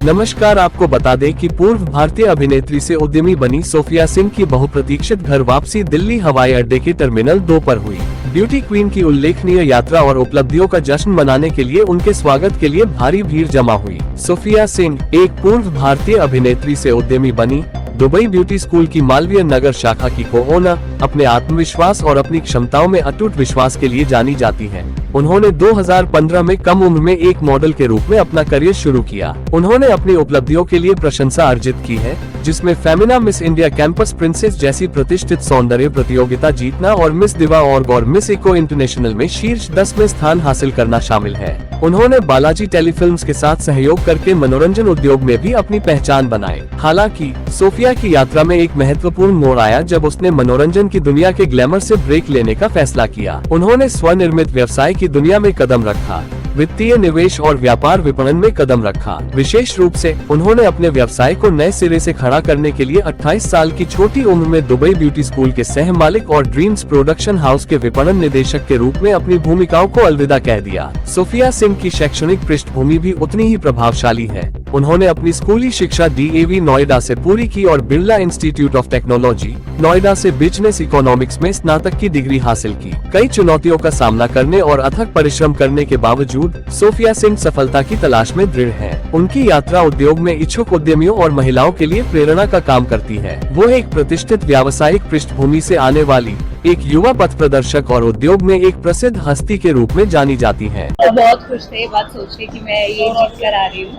नमस्कार, आपको बता दें कि पूर्व भारतीय अभिनेत्री से उद्यमी बनी सोफिया सिंह की बहुप्रतीक्षित घर वापसी दिल्ली हवाई अड्डे के टर्मिनल 2 पर हुई। ब्यूटी क्वीन की उल्लेखनीय यात्रा और उपलब्धियों का जश्न मनाने के लिए उनके स्वागत के लिए भारी भीड़ जमा हुई। सोफिया सिंह एक पूर्व भारतीय अभिनेत्री से उद्यमी बनी। दुबई ब्यूटी स्कूल की मालवीय नगर शाखा की को-ओनर अपने आत्मविश्वास और अपनी क्षमताओं में अटूट विश्वास के लिए जानी जाती हैं। उन्होंने 2015 में कम उम्र में एक मॉडल के रूप में अपना करियर शुरू किया। उन्होंने अपनी उपलब्धियों के लिए प्रशंसा अर्जित की है, जिसमें Femina miss India campus princess जैसी प्रतिष्ठित सौंदर्य प्रतियोगिता जीतना और मिस दिवा और मिस इको इंटरनेशनल में शीर्ष 10 में स्थान हासिल करना शामिल है। उन्होंने बालाजी टेलीफिल्म्स के साथ सहयोग करके मनोरंजन उद्योग में भी अपनी पहचान बनाई। हालांकि सोफिया की यात्रा में एक महत्वपूर्ण मोड़ आया जब उसने मनोरंजन की दुनिया के ग्लैमर से ब्रेक लेने का फैसला किया। उन्होंने स्वनिर्मित व्यवसाय की दुनिया में कदम रखा, वित्तीय निवेश और व्यापार विपणन में कदम रखा। विशेष रूप से उन्होंने अपने व्यवसाय को नए सिरे से खड़ा करने के लिए 28 साल की छोटी उम्र में दुबई ब्यूटी स्कूल के सह मालिक और ड्रीम्स प्रोडक्शन हाउस के विपणन निदेशक के रूप में अपनी भूमिकाओं को अलविदा कह दिया। सोफिया सिंह की शैक्षणिक पृष्ठभूमि भी उतनी ही प्रभावशाली है। उन्होंने अपनी स्कूली शिक्षा DAV नोएडा से पूरी की और Birla institute of technology Noida से बिजनेस इकोनॉमिक्स में स्नातक की डिग्री हासिल की। कई चुनौतियों का सामना करने और अथक परिश्रम करने के बावजूद सोफिया सिंह सफलता की तलाश में दृढ़ हैं। उनकी यात्रा उद्योग में इच्छुक उद्यमियों और महिलाओं के लिए प्रेरणा का काम करती है। वो एक प्रतिष्ठित व्यावसायिक पृष्ठभूमि से आने वाली एक युवा पथ प्रदर्शक और उद्योग में एक प्रसिद्ध हस्ती के रूप में जानी जाती हैं। तो बहुत खुश थे बात सोच के कि मैं ये जीत कर आ रही हूँ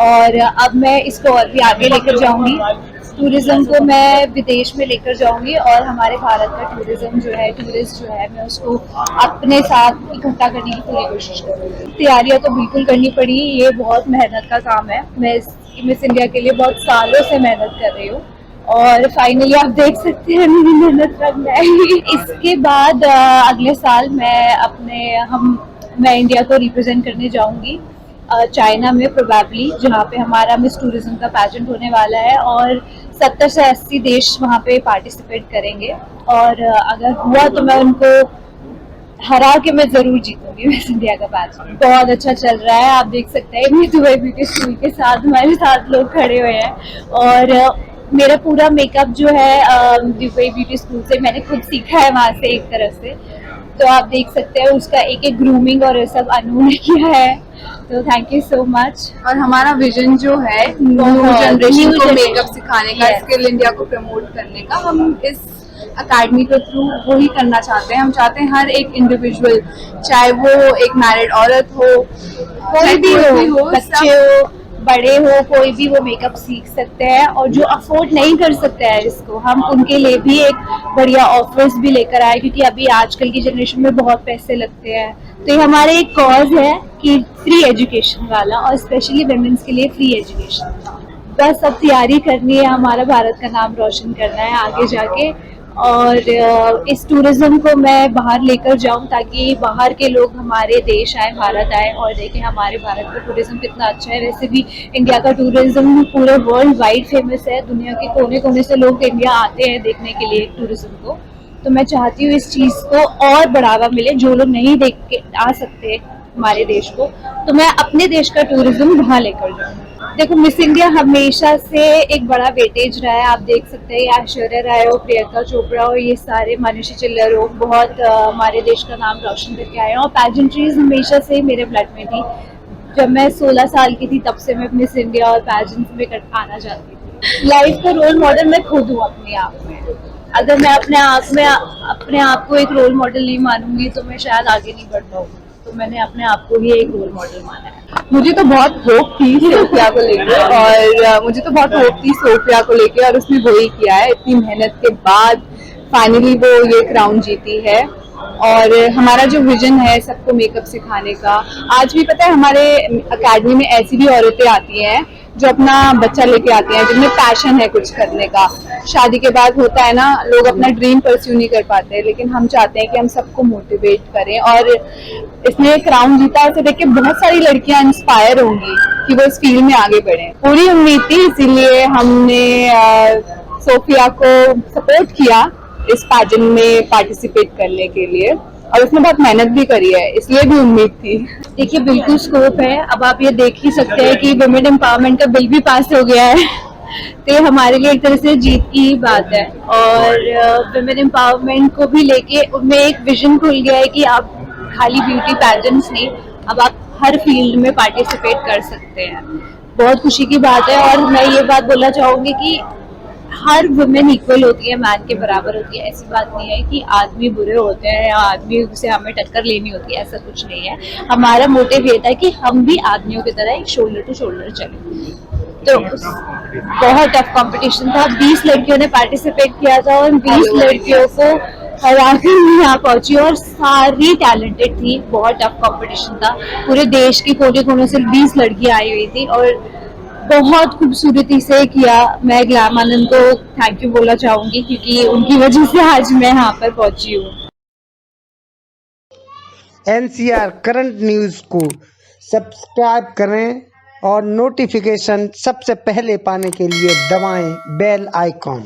और अब मैं इसको और भी आगे लेकर जाऊंगी। टूरिज्म को मैं विदेश में लेकर जाऊंगी और हमारे भारत का टूरिज्म जो है, टूरिस्ट जो है, मैं उसको अपने साथ इकट्ठा करने की पूरी कोशिश करूंगी। तैयारियां तो बिल्कुल करनी पड़ी, ये बहुत मेहनत का काम है। मैं मिस इंडिया के लिए बहुत सालों से मेहनत कर रही हूँ और फाइनली आप देख सकते हैं मेरी मेहनत रंग में आई। इसके बाद अगले साल मैं इंडिया को रिप्रेजेंट करने जाऊंगी चाइना में, प्रोबेबली, जहाँ पे हमारा मिस टूरिज्म का पैजेंट होने वाला है और 70 से 80 देश वहाँ पे पार्टिसिपेट करेंगे और अगर हुआ तो मैं उनको हरा के मैं जरूर जीतूंगी मिस इंडिया का पैजेंट। बहुत अच्छा चल रहा है, आप देख सकते हैं मेरी दुबई ब्यूटी स्कूल के साथ हमारे 7 लोग खड़े हुए हैं और मेरा पूरा मेकअप जो है दुबई ब्यूटी स्कूल से मैंने खुद सीखा है, वहाँ से एक तरह से। तो आप देख सकते हैं उसका एक ग्रूमिंग और ये सब अनु ने किया है, तो थैंक यू सो मच। और हमारा विजन जो है न्यू जनरेशन को मेकअप सिखाने का, स्किल इंडिया को प्रमोट करने का, हम इस अकेडमी के थ्रू वो ही करना चाहते हैं। हम चाहते हैं हर एक इंडिविजुअल, चाहे वो एक मैरिड औरत हो, कोई भी हो, बच्चे हो, बड़े हो, कोई भी वो मेकअप सीख सकते हैं। और जो अफोर्ड नहीं कर सकते हैं इसको, हम उनके लिए भी एक बढ़िया ऑफर्स भी लेकर आए, क्योंकि अभी आजकल की जनरेशन में बहुत पैसे लगते हैं। तो ये हमारे एक कॉज है कि फ्री एजुकेशन वाला, और स्पेशली वुमेन्स के लिए फ्री एजुकेशन। बस अब तैयारी करनी है, हमारा भारत का नाम रोशन करना है आगे जाके, और इस टूरिज्म को मैं बाहर लेकर जाऊं ताकि बाहर के लोग हमारे देश आए, भारत आए और देखें हमारे भारत का टूरिज्म कितना अच्छा है। वैसे भी इंडिया का टूरिज्म पूरे वर्ल्ड वाइड फेमस है, दुनिया के कोने कोने से लोग इंडिया आते हैं देखने के लिए टूरिज्म को। तो मैं चाहती हूँ इस चीज़ को और बढ़ावा मिले, जो लोग नहीं देख के आ सकते हमारे देश को, तो मैं अपने देश का टूरिज्म वहाँ लेकर जाऊँ। देखो, मिस इंडिया हमेशा से एक बड़ा वेटेज रहा है, आप देख सकते हैं ऐश्वर्या राय हो, प्रियंका चोपड़ा हो, ये सारे, मनीषा चिल्लर हो, बहुत हमारे देश का नाम रोशन करके आए हैं। और पैजेंट्रीज हमेशा से मेरे ब्लड में थी। जब मैं 16 साल की थी तब से मैं मिस इंडिया और पैजेंट्स में आना चाहती थी। लाइफ का रोल मॉडल मैं खुद हूँ अपने आप में। अगर मैं अपने आप को एक रोल मॉडल नहीं मानूंगी तो मैं शायद आगे नहीं बढ़ पाऊंगी। तो मैंने अपने आप को ही एक रोल मॉडल माना है। मुझे तो बहुत होप थी सोफिया को लेकर, और मुझे तो बहुत होप थी सोफिया को लेकर, और उसने वही किया है। इतनी मेहनत के बाद फाइनली वो ये क्राउन जीती है। और हमारा जो विजन है सबको मेकअप सिखाने का, आज भी पता है हमारे अकेडमी में ऐसी भी औरतें आती हैं जो अपना बच्चा लेके आती हैं, जिनमें पैशन है कुछ करने का। शादी के बाद होता है ना, लोग अपना ड्रीम परस्यू नहीं कर पाते, लेकिन हम चाहते हैं कि हम सबको मोटिवेट करें। और इसने क्राउन जीता, उसे देख के बहुत सारी लड़कियां इंस्पायर होंगी कि वो इस फील्ड में आगे बढ़ें। पूरी उम्मीद थी, इसीलिए हमने सोफिया को सपोर्ट किया इस पैजेंट में पार्टिसिपेट करने के लिए। और उसने बहुत मेहनत भी करी है, इसलिए भी उम्मीद थी। देखिए बिल्कुल स्कोप है। अब आप ये देख ही सकते हैं कि वुमेन एम्पावरमेंट का बिल भी पास हो गया है तो ये हमारे लिए एक तरह से जीत की ही बात है। और वुमेन एम्पावरमेंट को भी लेके उनमें एक विजन खुल गया है कि आप खाली ब्यूटी पैजेंट्स नहीं, अब आप हर फील्ड में पार्टिसिपेट कर सकते हैं। बहुत खुशी की बात है। और मैं ये बात बोलना चाहूंगी कि हर वुमेन इक्वल होती है, मैन के बराबर होती है। ऐसी बात नहीं है कि आदमी बुरे होते हैं या आदमी से हमें टक्कर लेनी होती है, ऐसा कुछ नहीं है। हमारा मोटिव ये था कि हम भी आदमियों की तरह एक शोल्डर टू शोल्डर चले। तो बहुत टफ कंपटीशन था। 20 लड़कियों ने पार्टिसिपेट किया था और 20 लड़कियों को हराकर मैं यहाँ पहुंची और सारी टैलेंटेड थी। बहुत टफ कंपटीशन था। पूरे देश के कोने कोने से 20 लड़कियां आई हुई थी और बहुत खूबसूरती से किया। मैं ग्लैम आनंद को थैंक यू बोलना चाहूंगी क्योंकि उनकी वजह से आज मैं यहाँ पर पहुंची हूँ। NCR करंट न्यूज़ को सब्सक्राइब करें और नोटिफिकेशन सबसे पहले पाने के लिए दबाएं बेल आइकॉन।